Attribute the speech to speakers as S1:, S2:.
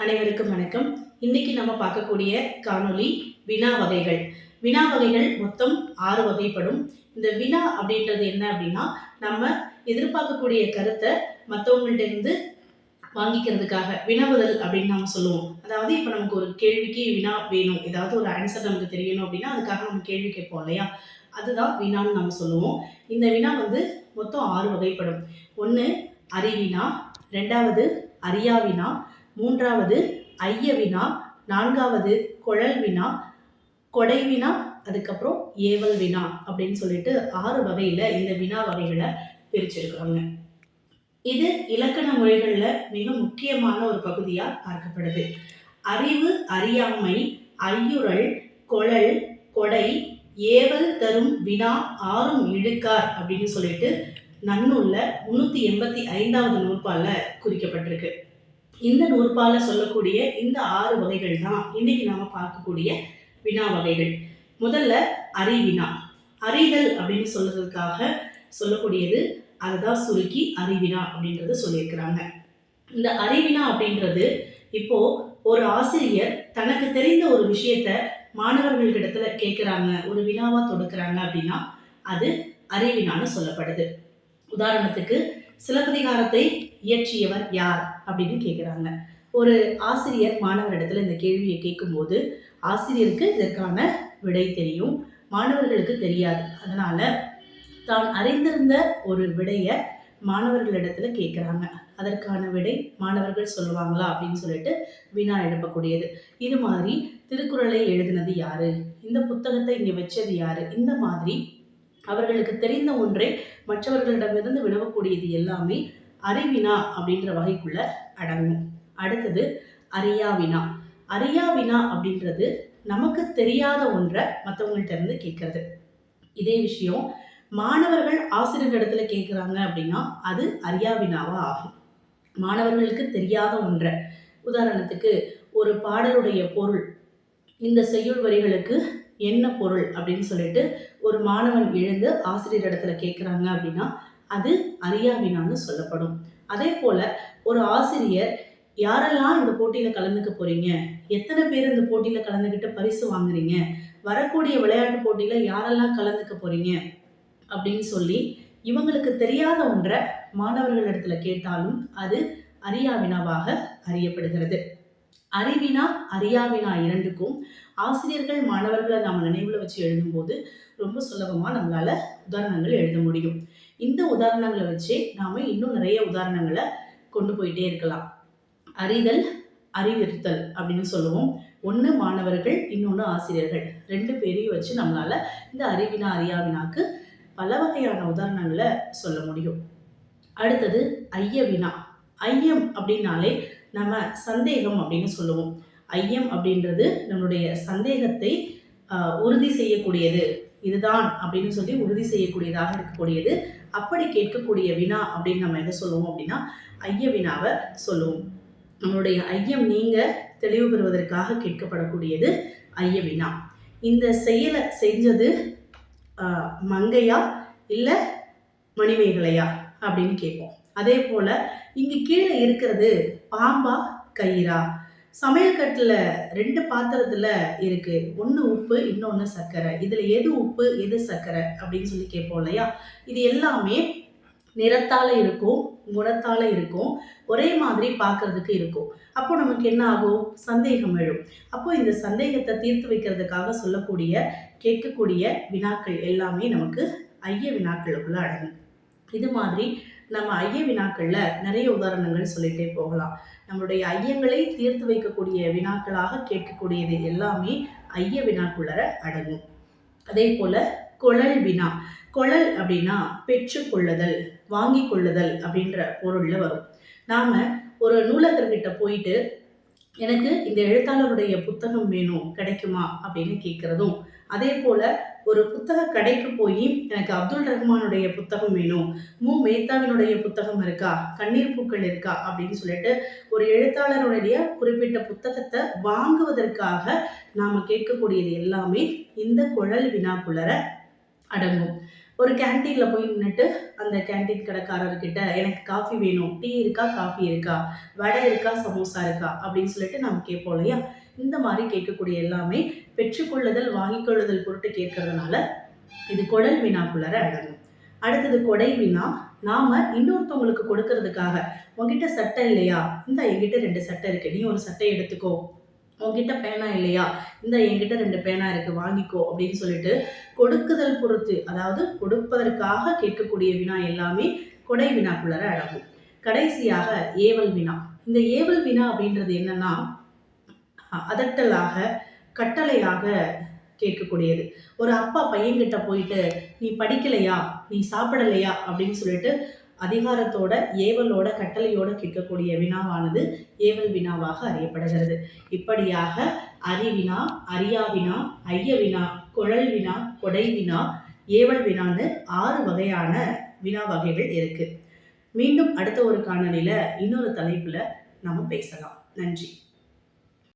S1: அனைவருக்கும் வணக்கம். இன்னைக்கு நம்ம பார்க்கக்கூடிய காணொளி வினா வகைகள். வினா வகைகள் மொத்தம் 6 வகைப்படும். இந்த வினா அப்படின்றது என்ன அப்படின்னா, நம்ம எதிர்பார்க்கக்கூடிய கருத்தை மற்றவங்கள்ட்ட இருந்து வாங்கிக்கிறதுக்காக வினவுதல் அப்படின்னு நம்ம சொல்லுவோம். அதாவது இப்போ நமக்கு ஒரு கேள்விக்கு வினா வேணும், ஏதாவது ஒரு ஆன்சர் நமக்கு தெரியணும் அப்படின்னா அதுக்காக நம்ம கேள்வி கேட்போம் இல்லையா? அதுதான் வினான்னு நம்ம சொல்லுவோம். இந்த வினா மொத்தம் 6 வகைப்படும். 1 அறிவினா, 2வது அறியா வினா, 3வது ஐய வினா, 4வது குழல் வினா, கொடை வினா, அதுக்கப்புறம் ஏவல் வினா அப்படின்னு சொல்லிட்டு 6 வகையில இந்த வினா வகைகளை பிரிச்சிருக்காங்க. இது இலக்கண முறைகள்ல மிக முக்கியமான ஒரு பகுதியா பார்க்கப்படுது. அறிவு, அறியாமை, ஐயுறல், கொழல், கொடை, ஏவல் தரும் வினா ஆறும் இழுக்கார் அப்படின்னு சொல்லிட்டு நன்னூல்ல 385வது நூற்பால குறிக்கப்பட்டிருக்கு. இந்த நூற்பால சொல்லக்கூடிய இந்த 6 வகைகள் தான் இன்னைக்கு நாம பார்க்கக்கூடிய வினா வகைகள். முதல்ல அறிவினா. அறிதல் அப்படின்னு சொல்றதுக்காக சொல்லக்கூடியது, அதுதான் சுருக்கி அறிவினா அப்படின்றத சொல்லியிருக்கிறாங்க. இந்த அறிவினா அப்படின்றது இப்போ ஒரு ஆசிரியர் தனக்கு தெரிந்த ஒரு விஷயத்த மாணவர்களிடத்துல கேட்கிறாங்க, ஒரு வினாவா தொடுக்கிறாங்க அப்படின்னா அது அறிவினான்னு சொல்லப்படுது. உதாரணத்துக்கு சிலப்பதிகாரத்தை இயற்றியவர் யார் அப்படின்னு கேட்குறாங்க. ஒரு ஆசிரியர் மாணவரிடத்துல இந்த கேள்வியை கேட்கும்போது ஆசிரியருக்கு இதற்கான விடை தெரியும், மாணவர்களுக்கு தெரியாது. அதனால தான் அறிந்திருந்த ஒரு விடையை மாணவர்களிடத்துல கேட்குறாங்க. அதற்கான விடை மாணவர்கள் சொல்லுவாங்களா அப்படின்னு சொல்லிட்டு வினா எழுப்பக்கூடியது. இது மாதிரி திருக்குறளை எழுதினது யாரு, இந்த புத்தகத்தை இங்க வச்சது யாரு, இந்த மாதிரி அவர்களுக்கு தெரிந்த ஒன்றை மற்றவர்களிடமிருந்து வினவக்கூடியது எல்லாமே அறிவினா அப்படின்ற வகைக்குள்ள அடங்கும். அடுத்தது அறியா வினா. அறியா வினா அப்படின்றது நமக்கு தெரியாத ஒன்றை மற்றவங்கள்ட்ட இருந்து கேட்கறது. இதே விஷயம் மாணவர்கள் ஆசிரியர்களிடத்துல கேட்குறாங்க அப்படின்னா அது அறியா வினாவா ஆகும். மாணவர்களுக்கு தெரியாத ஒன்றை, உதாரணத்துக்கு ஒரு பாடலுடைய பொருள், இந்த செய்யுள் வரிகளுக்கு என்ன பொருள் அப்படின்னு சொல்லிட்டு ஒரு மாணவன் எழுந்து ஆசிரியர் இடத்துல கேட்குறாங்க அப்படின்னா அது அறியா வினான்னு சொல்லப்படும். அதே போல ஒரு ஆசிரியர் யாரெல்லாம் இந்த போட்டியில கலந்துக்க போறீங்க, எத்தனை பேர் இந்த போட்டியில கலந்துக்கிட்டு பரிசு வாங்குறீங்க, வரக்கூடிய விளையாட்டு போட்டியில யாரெல்லாம் கலந்துக்க போறீங்க அப்படின்னு சொல்லி இவங்களுக்கு தெரியாத ஒன்றை மாணவர்களிடத்துல கேட்டாலும் அது அறியா வினாவாக அறியப்படுகிறது. அறிவினா அறியாவினா இரண்டுக்கும் ஆசிரியர்கள் மாணவர்களை நாம் நினைவுல வச்சு எழுதும்போது ரொம்ப சுலபமா நம்மளால உதாரணங்கள் எழுத முடியும். இந்த உதாரணங்களை வச்சு நாம இன்னும் நிறைய உதாரணங்களை கொண்டு போயிட்டே இருக்கலாம். அறிதல், அறிவிருத்தல் அப்படின்னு சொல்லுவோம். ஒன்று மாணவர்கள், இன்னொன்று ஆசிரியர்கள், 2 பேரையும் வச்சு நம்மளால இந்த அறிவினா அறியாவினாக்கு பல வகையான உதாரணங்களை சொல்ல முடியும். அடுத்தது ஐய வினா. ஐயம் அப்படின்னாலே நம்ம சந்தேகம் அப்படின்னு சொல்லுவோம். ஐயம் அப்படின்றது நம்மளுடைய சந்தேகத்தை உறுதி செய்யக்கூடியது, இதுதான் அப்படின்னு சொல்லி உறுதி செய்யக்கூடியதாக இருக்கக்கூடியது. அப்படி கேட்கக்கூடிய வினா அப்படின்னு நம்ம எதை சொல்லுவோம் அப்படின்னா ஐய வினாவை சொல்லுவோம். நம்மளுடைய ஐயம் நீங்க தெளிவு பெறுவதற்காக கேட்கப்படக்கூடியது ஐய வினா. இந்த செயலை செஞ்சது மங்கையா இல்லை மணிமேகலையா அப்படின்னு கேட்போம். அதே போல இங்க கீழே இருக்கிறது பாம்பா கயிறா, சமையல் கட்டுல 2 பாத்திரத்துல இருக்கு, ஒன்று உப்பு இன்னொன்று சர்க்கரை, இதுல எது உப்பு எது சர்க்கரை அப்படின்னு சொல்லி கேட்போம் இல்லையா? இது எல்லாமே நிறத்தால இருக்கும், குணத்தால இருக்கும், ஒரே மாதிரி பார்க்கறதுக்கு இருக்கும். அப்போ நமக்கு என்ன ஆகும்? சந்தேகம் எழும். அப்போ இந்த சந்தேகத்தை தீர்த்து வைக்கிறதுக்காக சொல்லக்கூடிய கேட்கக்கூடிய வினாக்கள் எல்லாமே நமக்கு ஐய வினாக்களுக்குள்ள அடங்கும். இது மாதிரி நம்ம ஐய வினாக்கள்ல நிறைய உதாரணங்கள் சொல்லிட்டே போகலாம். நம்மளுடைய ஐயங்களை தீர்த்து வைக்கக்கூடிய வினாக்களாக கேட்கக்கூடியது எல்லாமே ஐய வினாக்குள்ளர அடங்கும். அதே போல கொழல் வினா. கொழல் அப்படின்னா பெற்றுக்கொள்ளுதல், வாங்கி கொள்ளுதல் அப்படின்ற பொருள்ல வரும். நாம ஒரு நூலகர்கிட்ட போயிட்டு எனக்கு இந்த எழுத்தாளருடைய புத்தகம் வேணும், கிடைக்குமா அப்படின்னு கேட்கறதும், அதே போல ஒரு புத்தக கடைக்கு போய் எனக்கு அப்துல் ரஹ்மானுடைய புத்தகம் வேணும், மேத்தாவினுடைய புத்தகம் இருக்கா, கண்ணீர் பூக்கள் இருக்கா அப்படின்னு சொல்லிட்டு ஒரு எழுத்தாளருடைய குறிப்பிட்ட புத்தகத்தை வாங்குவதற்காக நாம கேட்கக்கூடியது எல்லாமே இந்த கொழல் வினாக்குள்ளர அடங்கும். ஒரு கேன்டீன்ல போய் நின்னுட்டு, அந்த கேன்டீன் கடைக்காரர்கிட்ட, "எனக்கு காஃபி வேணும். டீ இருக்கா? காஃபி இருக்கா? வடை இருக்கா? சமோசா இருக்கா?" அப்படின்னு சொல்லிட்டு நம்ம கேட்போம் இல்லையா? இந்த மாரி கேட்கக்கூடிய எல்லாமே பெற்றுக்கொள்ளுதல், வாங்கிக் கொள்ளுதல் பொருட்டு கேட்கறதுனால, இது குழல் வினாக்குள்ளார அடங்கும். அடுத்தது கொடை வினா. நாம இன்னொருத்தவங்களுக்கு கொடுக்கறதுக்காக, "உன்கிட்ட சட்டை இல்லையா? இந்தா என்கிட்ட 2 சட்டை இருக்கு. நீ ஒரு சட்டை எடுத்துக்கோ. உன்கிட்ட பேனா இல்லையா? இந்தா என்கிட்ட 2 பேனா இருக்கு. வாங்கிக்கோ." அப்படின்னு சொல்லிட்டு கொடுக்குதல் பொறுத்து, அதாவது கொடுப்பதற்காக கேட்கக்கூடிய வினா எல்லாமே கொடை வினாக்குள்ளார அடங்கும். கடைசியாக ஏவல் வினா. இந்த ஏவல் வினா அப்படின்றது என்னன்னா, அதட்டலாக, கட்டளையாக கேட்கக்கூடியது. ஒரு அப்பா பையன்கிட்ட போயிட்டு, "நீ படிக்கலையா? நீ சாப்பிடலையா?" அப்படின்னு சொல்லிட்டு அதிகாரத்தோட, ஏவலோட, கட்டளையோட கேட்கக்கூடிய வினாவானது ஏவல் வினாவாக அறியப்படுகிறது. இப்படியாக அறிவினா, அறியா வினா, ஐய வினா, குழல் வினா, கொடை வினா, ஏவல் வினான்னு 6 வகையான வினா வகைகள் இருக்கு. மீண்டும் அடுத்த ஒரு காணொளியில இன்னொரு தலைப்புல நாம பேசலாம். நன்றி.